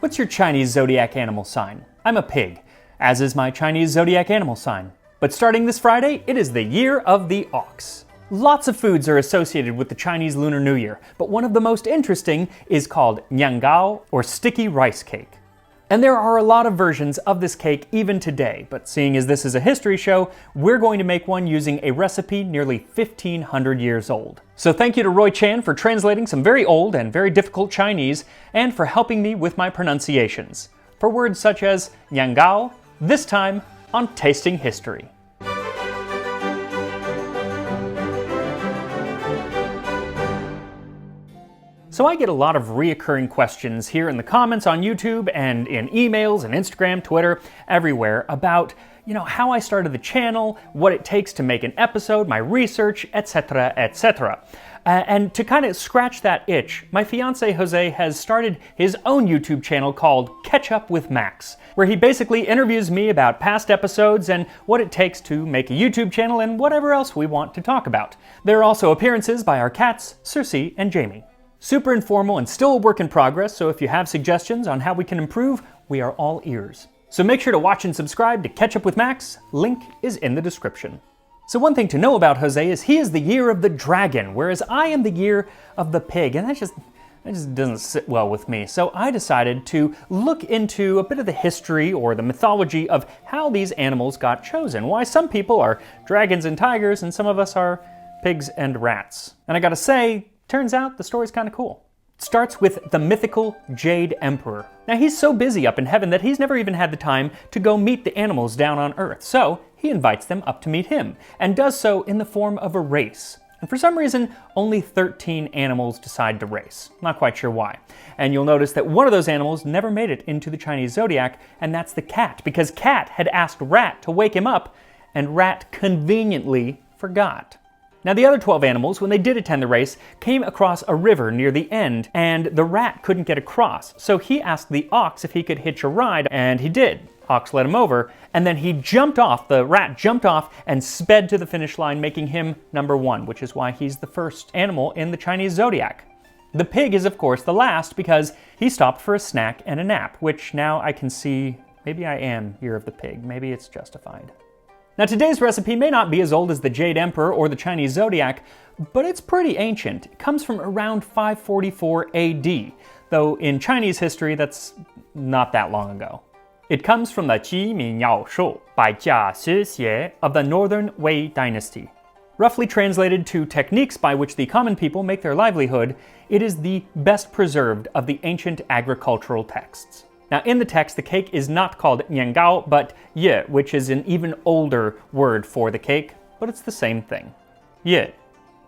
What's your Chinese zodiac animal sign? I'm a pig, as is my Chinese zodiac animal sign. But starting this Friday, it is the year of the ox. Lots of foods are associated with the Chinese Lunar New Year, but one of the most interesting is called Nian Gao, or sticky rice cake. And there are a lot of versions of this cake even today, but seeing as this is a history show, we're going to make one using a recipe nearly 1,500 years old. So thank you to Roy Chan for translating some very old and very difficult Chinese, and for helping me with my pronunciations, for words such as Nian Gao, this time on Tasting History. So I get a lot of reoccurring questions here in the comments on YouTube and in emails and Instagram, Twitter, everywhere about, how I started the channel, what it takes to make an episode, my research, etc., etc. And to kind of scratch that itch, my fiance Jose has started his own YouTube channel called Catch Up with Max, where he basically interviews me about past episodes and what it takes to make a YouTube channel and whatever else we want to talk about. There are also appearances by our cats, Circe and Jamie. Super informal and still a work in progress, so if you have suggestions on how we can improve, we are all ears. So make sure to watch and subscribe to Catch Up with Max. Link is in the description. So one thing to know about Jose is he is the year of the dragon, whereas I am the year of the pig, and that just doesn't sit well with me. So I decided to look into a bit of the history or the mythology of how these animals got chosen, why some people are dragons and tigers and some of us are pigs and rats. And I gotta say, turns out the story's kind of cool. It starts with the mythical Jade Emperor. Now he's so busy up in heaven that he's never even had the time to go meet the animals down on Earth, so he invites them up to meet him, and does so in the form of a race. And for some reason, only 13 animals decide to race. Not quite sure why. And you'll notice that one of those animals never made it into the Chinese zodiac, and that's the cat, because Cat had asked Rat to wake him up, and Rat conveniently forgot. Now the other 12 animals, when they did attend the race, came across a river near the end, and the rat couldn't get across. So he asked the ox if he could hitch a ride, and he did. Ox led him over, and then the rat jumped off and sped to the finish line, making him number 1, which is why he's the first animal in the Chinese zodiac. The pig is of course the last because he stopped for a snack and a nap, which now I can see, maybe I am year of the pig, maybe it's justified. Now today's recipe may not be as old as the Jade Emperor or the Chinese zodiac, but it's pretty ancient. It comes from around 544 AD, though in Chinese history that's not that long ago. It comes from the Qi Min Yao Shou by Jia Xie of the Northern Wei dynasty. Roughly translated to techniques by which the common people make their livelihood, it is the best preserved of the ancient agricultural texts. Now in the text, the cake is not called Nian Gao, but Ye, which is an even older word for the cake, but it's the same thing. Ye.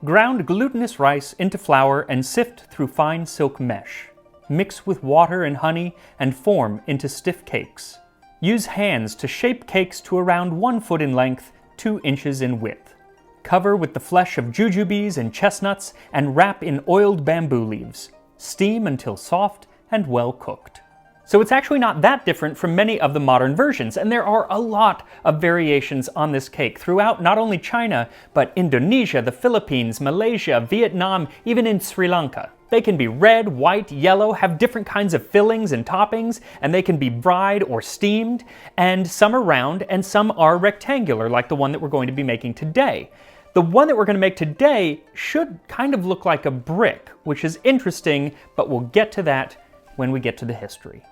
Ground glutinous rice into flour and sift through fine silk mesh. Mix with water and honey and form into stiff cakes. Use hands to shape cakes to around 1 foot in length, 2 inches in width. Cover with the flesh of jujubes and chestnuts and wrap in oiled bamboo leaves. Steam until soft and well cooked. So it's actually not that different from many of the modern versions, and there are a lot of variations on this cake throughout not only China, but Indonesia, the Philippines, Malaysia, Vietnam, even in Sri Lanka. They can be red, white, yellow, have different kinds of fillings and toppings, and they can be fried or steamed, and some are round and some are rectangular, like the one that we're going to be making today. The one that we're going to make today should kind of look like a brick, which is interesting, but we'll get to that when we get to the history.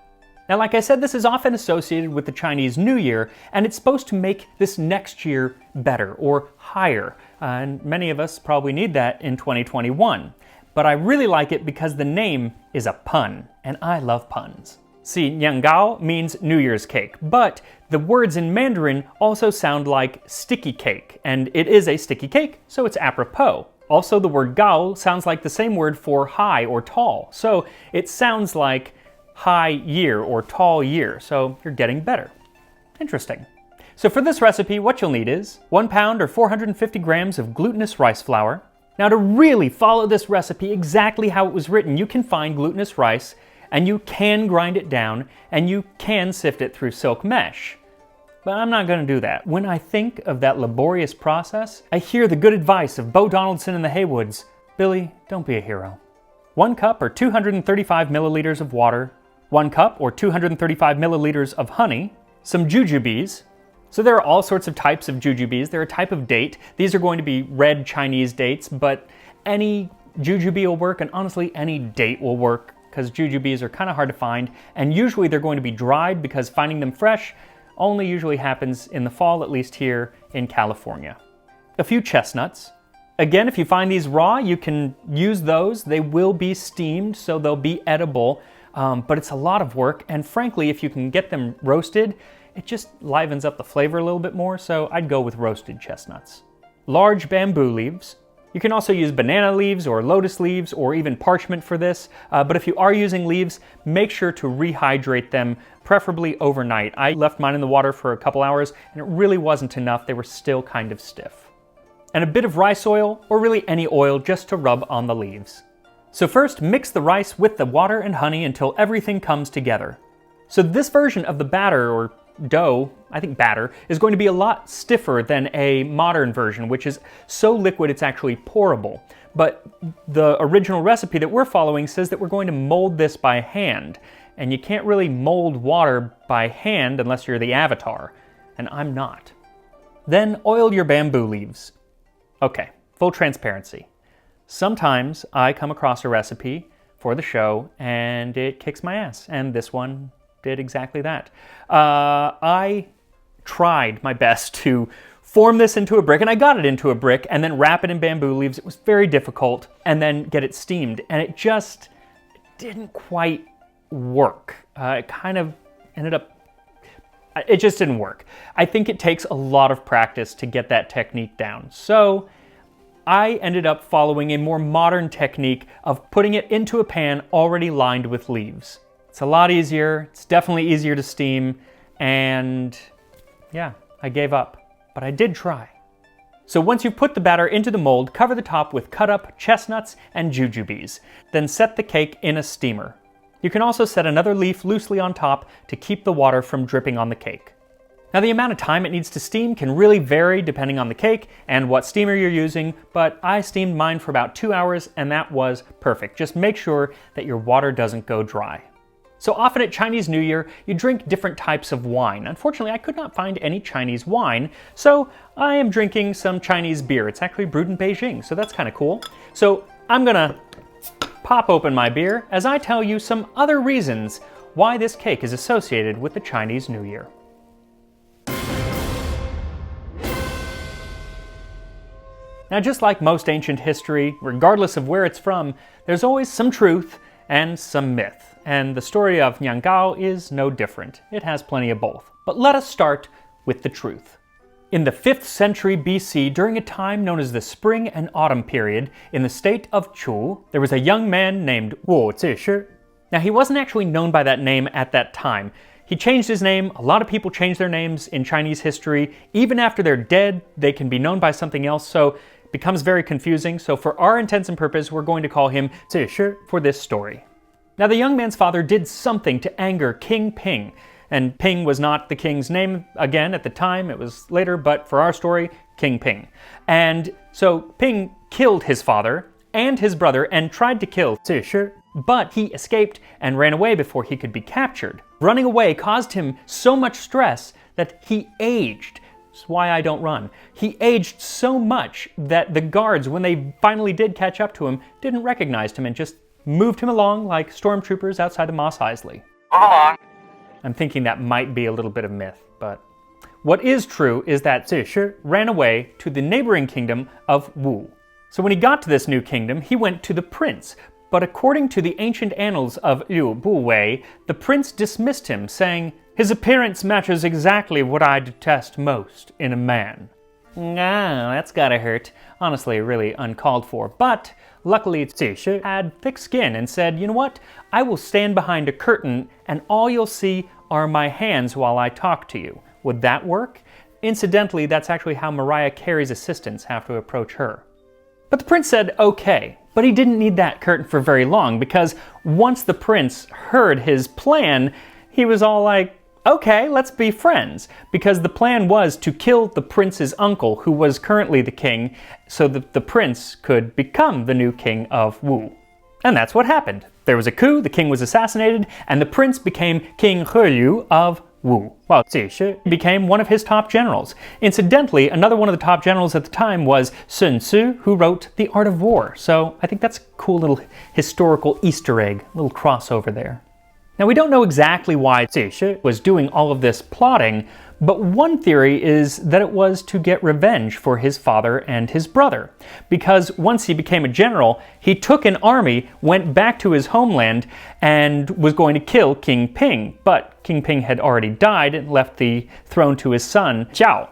Now, like I said, this is often associated with the Chinese New Year, and it's supposed to make this next year better or higher. And many of us probably need that in 2021. But I really like it because the name is a pun, and I love puns. See, Nian Gao means New Year's cake, but the words in Mandarin also sound like sticky cake, and it is a sticky cake, so it's apropos. Also, the word Gao sounds like the same word for high or tall, so it sounds like high year or tall year, so you're getting better. Interesting. So for this recipe, what you'll need is 1 pound or 450 grams of glutinous rice flour. Now to really follow this recipe exactly how it was written, you can find glutinous rice and you can grind it down and you can sift it through silk mesh. But I'm not going to do that. When I think of that laborious process, I hear the good advice of Bo Donaldson in the Haywoods. Billy, don't be a hero. 1 cup or 235 milliliters of water, 1 cup or 235 milliliters of honey, some jujubes. So there are all sorts of types of jujubes. They're a type of date. These are going to be red Chinese dates, but any jujube will work, and honestly, any date will work, because jujubes are kind of hard to find, and usually they're going to be dried because finding them fresh only usually happens in the fall, at least here in California. A few chestnuts. Again, if you find these raw, you can use those. They will be steamed, so they'll be edible, but it's a lot of work, and frankly, if you can get them roasted, it just livens up the flavor a little bit more, so I'd go with roasted chestnuts. Large bamboo leaves. You can also use banana leaves or lotus leaves or even parchment for this, but if you are using leaves, make sure to rehydrate them, preferably overnight. I left mine in the water for a couple hours and it really wasn't enough. They were still kind of stiff. And a bit of rice oil, or really any oil, just to rub on the leaves. So first, mix the rice with the water and honey until everything comes together. So this version of the batter, or dough, I think batter, is going to be a lot stiffer than a modern version, which is so liquid it's actually pourable. But the original recipe that we're following says that we're going to mold this by hand, and you can't really mold water by hand unless you're the Avatar, and I'm not. Then oil your bamboo leaves. Okay, full transparency. Sometimes I come across a recipe for the show and it kicks my ass, and this one did exactly that. I tried my best to form this into a brick, and I got it into a brick, and then wrap it in bamboo leaves. It was very difficult, and then get it steamed, and it just didn't quite work. It kind of ended up, it just didn't work. I think it takes a lot of practice to get that technique down. So I ended up following a more modern technique of putting it into a pan already lined with leaves. It's a lot easier, it's definitely easier to steam, and yeah, I gave up. But I did try. So once you've put the batter into the mold, cover the top with cut up chestnuts and jujubes. Then set the cake in a steamer. You can also set another leaf loosely on top to keep the water from dripping on the cake. Now the amount of time it needs to steam can really vary depending on the cake and what steamer you're using, but I steamed mine for about 2 hours and that was perfect. Just make sure that your water doesn't go dry. So often at Chinese New Year, you drink different types of wine. Unfortunately, I could not find any Chinese wine, so I am drinking some Chinese beer. It's actually brewed in Beijing, so that's kind of cool. So I'm gonna pop open my beer as I tell you some other reasons why this cake is associated with the Chinese New Year. Now, just like most ancient history, regardless of where it's from, there's always some truth and some myth. And the story of Nian Gao is no different. It has plenty of both. But let us start with the truth. In the 5th century BC, during a time known as the Spring and Autumn period, in the state of Chu, there was a young man named Wu Zishi. Now, he wasn't actually known by that name at that time. He changed his name. A lot of people change their names in Chinese history. Even after they're dead, they can be known by something else, so it becomes very confusing. So for our intents and purposes, we're going to call him Zishi for this story. Now, the young man's father did something to anger King Ping, and Ping was not the king's name again at the time, it was later, but for our story, King Ping. And so Ping killed his father and his brother and tried to kill Zishi, but he escaped and ran away before he could be captured. Running away caused him so much stress that he aged. That's why I don't run. He aged so much that the guards, when they finally did catch up to him, didn't recognize him and just moved him along like stormtroopers outside of Mos Eisley. I'm thinking that might be a little bit of myth, but what is true is that Zishi ran away to the neighboring kingdom of Wu. So when he got to this new kingdom, he went to the prince, but according to the ancient annals of Liu Buwei, the prince dismissed him, saying, "His appearance matches exactly what I detest most in a man." Ah, that's gotta hurt. Honestly, really uncalled for. But luckily, Zishi had thick skin and said, "You know what? I will stand behind a curtain and all you'll see are my hands while I talk to you." Would that work? Incidentally, that's actually how Mariah Carey's assistants have to approach her. But the prince said okay, but he didn't need that curtain for very long, because once the prince heard his plan, he was all like, okay, let's be friends, because the plan was to kill the prince's uncle, who was currently the king, so that the prince could become the new king of Wu. And that's what happened. There was a coup, the king was assassinated, and the prince became King He of Wu, while Zixi became one of his top generals. Incidentally, another one of the top generals at the time was Sun Tzu, who wrote The Art of War. So I think that's a cool little historical Easter egg, little crossover there. Now, we don't know exactly why Zixi was doing all of this plotting, but one theory is that it was to get revenge for his father and his brother. Because once he became a general, he took an army, went back to his homeland, and was going to kill King Ping. But King Ping had already died and left the throne to his son, Zhao.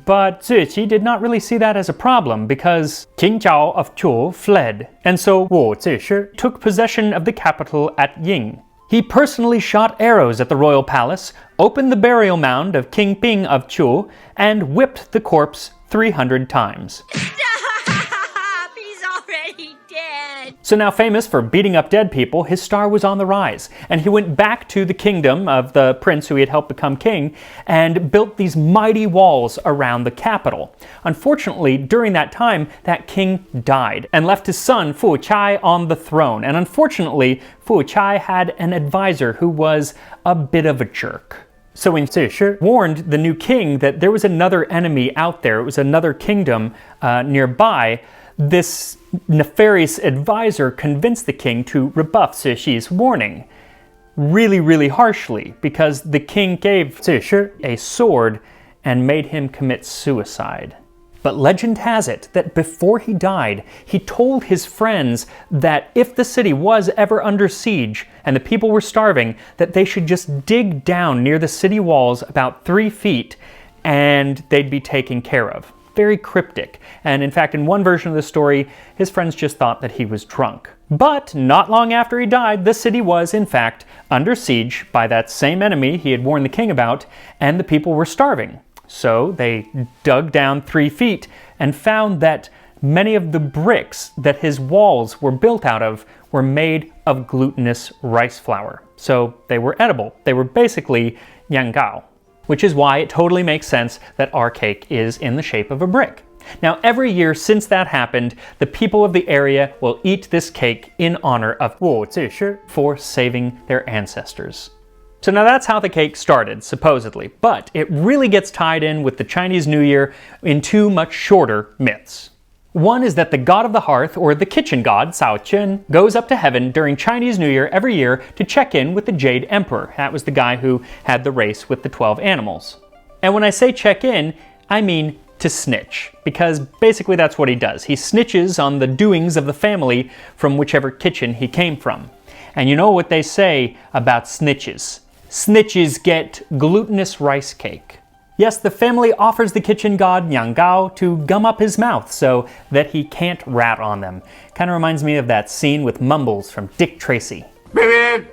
But Zixi did not really see that as a problem because King Zhao of Chu fled. And so Wu Zixi took possession of the capital at Ying. He personally shot arrows at the royal palace, opened the burial mound of King Ping of Chu, and whipped the corpse 300 times. Stop! He's already dead! So now famous for beating up dead people, his star was on the rise, and he went back to the kingdom of the prince who he had helped become king, and built these mighty walls around the capital. Unfortunately, during that time, that king died, and left his son Fu Chai on the throne, and unfortunately, Fu Chai had an advisor who was a bit of a jerk. So when Zixi warned the new king that there was another enemy out there, it was another kingdom nearby, this nefarious advisor convinced the king to rebuff Zixi's warning really, really harshly, because the king gave Zixi a sword and made him commit suicide. But legend has it that before he died, he told his friends that if the city was ever under siege and the people were starving, that they should just dig down near the city walls about 3 feet and they'd be taken care of. Very cryptic. And in fact, in one version of the story, his friends just thought that he was drunk. But not long after he died, the city was, in fact, under siege by that same enemy he had warned the king about, and the people were starving. So they dug down 3 feet and found that many of the bricks that his walls were built out of were made of glutinous rice flour. So they were edible. They were basically Nian Gao, which is why it totally makes sense that our cake is in the shape of a brick. Now, every year since that happened, the people of the area will eat this cake in honor of Wu Zixi for saving their ancestors. So now that's how the cake started, supposedly, but it really gets tied in with the Chinese New Year in 2 much shorter myths. One is that the god of the hearth, or the kitchen god, Cao Chen, goes up to heaven during Chinese New Year every year to check in with the Jade Emperor. That was the guy who had the race with the 12 animals. And when I say check in, I mean to snitch, because basically that's what he does. He snitches on the doings of the family from whichever kitchen he came from. And you know what they say about snitches? Snitches get glutinous rice cake. Yes, the family offers the kitchen god Nian Gao to gum up his mouth so that he can't rat on them. Kind of reminds me of that scene with Mumbles from Dick Tracy. The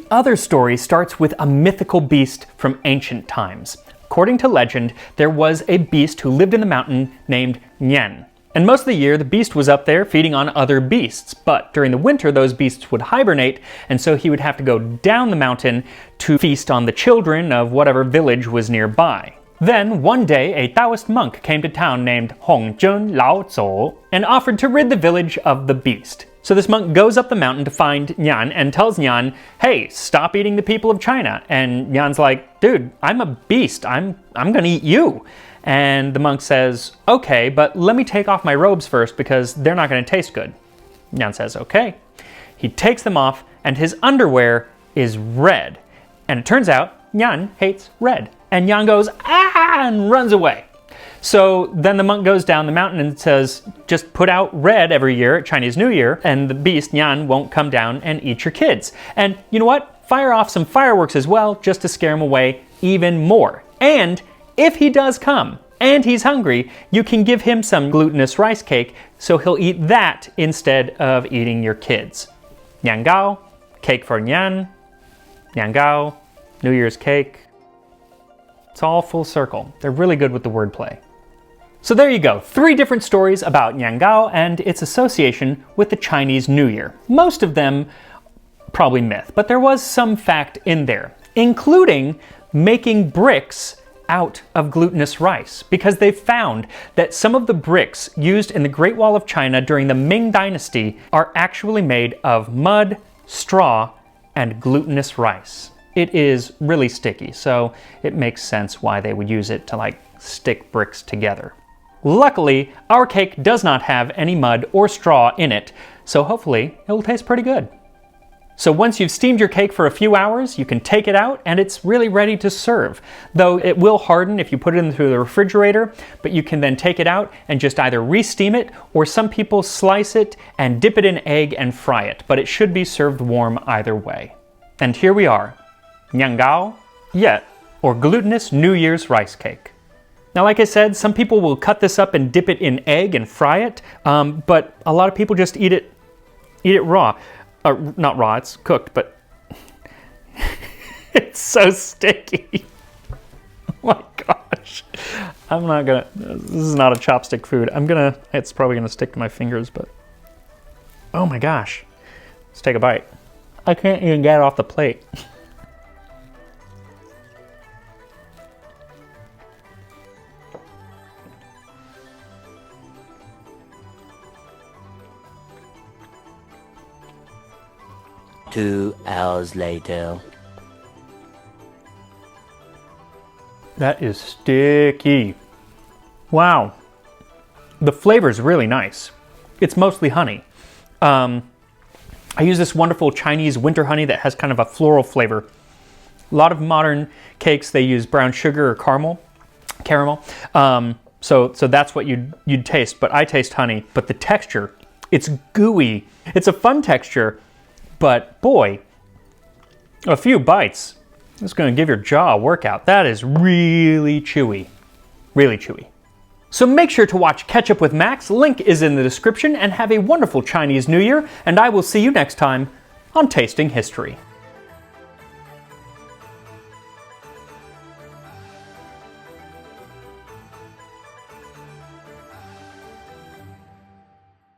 other story starts with a mythical beast from ancient times. According to legend, there was a beast who lived in the mountain named Nian. And most of the year, the beast was up there feeding on other beasts. But during the winter, those beasts would hibernate, and so he would have to go down the mountain to feast on the children of whatever village was nearby. Then, one day, a Taoist monk came to town named Hongjun Lao Zhou and offered to rid the village of the beast. So this monk goes up the mountain to find Nian and tells Nian, hey, stop eating the people of China. And Nian's like, dude, I'm a beast. I'm gonna eat you. And the monk says, okay, but let me take off my robes first because they're not gonna taste good. Nian says, okay. He takes them off and his underwear is red. And it turns out Nian hates red. And Nian goes, ah, and runs away. So then the monk goes down the mountain and says, just put out red every year at Chinese New Year, and the beast, Nian, won't come down and eat your kids. And you know what? Fire off some fireworks as well, just to scare him away even more. And if he does come, and he's hungry, you can give him some glutinous rice cake, so he'll eat that instead of eating your kids. Nian Gao, cake for Nian. Nian Gao, New Year's cake. It's all full circle. They're really good with the wordplay. So there you go, 3 different stories about Nian Gao and its association with the Chinese New Year. Most of them probably myth, but there was some fact in there, including making bricks out of glutinous rice because they've found that some of the bricks used in the Great Wall of China during the Ming Dynasty are actually made of mud, straw, and glutinous rice. It is really sticky, so it makes sense why they would use it to like stick bricks together. Luckily, our cake does not have any mud or straw in it, so hopefully it will taste pretty good. So once you've steamed your cake for a few hours, you can take it out and it's really ready to serve. Though it will harden if you put it into the refrigerator, but you can then take it out and just either re-steam it, or some people slice it and dip it in egg and fry it, but it should be served warm either way. And here we are, Nian Gao, or glutinous New Year's rice cake. Now, like I said, some people will cut this up and dip it in egg and fry it, but a lot of people just eat it raw. Not raw, it's cooked, but it's so sticky. Oh my gosh. I'm not gonna, this is not a chopstick food. It's probably gonna stick to my fingers, but oh my gosh. Let's take a bite. I can't even get it off the plate. Two hours later. That is sticky. Wow. The flavor is really nice. It's mostly honey. I use this wonderful Chinese winter honey that has kind of a floral flavor. A lot of modern cakes, they use brown sugar or caramel. So that's what you'd taste, but I taste honey. But the texture, it's gooey. It's a fun texture. But boy, a few bites, it's gonna give your jaw a workout. That is really chewy, really chewy. So make sure to watch Catch Up with Max, link is in the description, and have a wonderful Chinese New Year, and I will see you next time on Tasting History.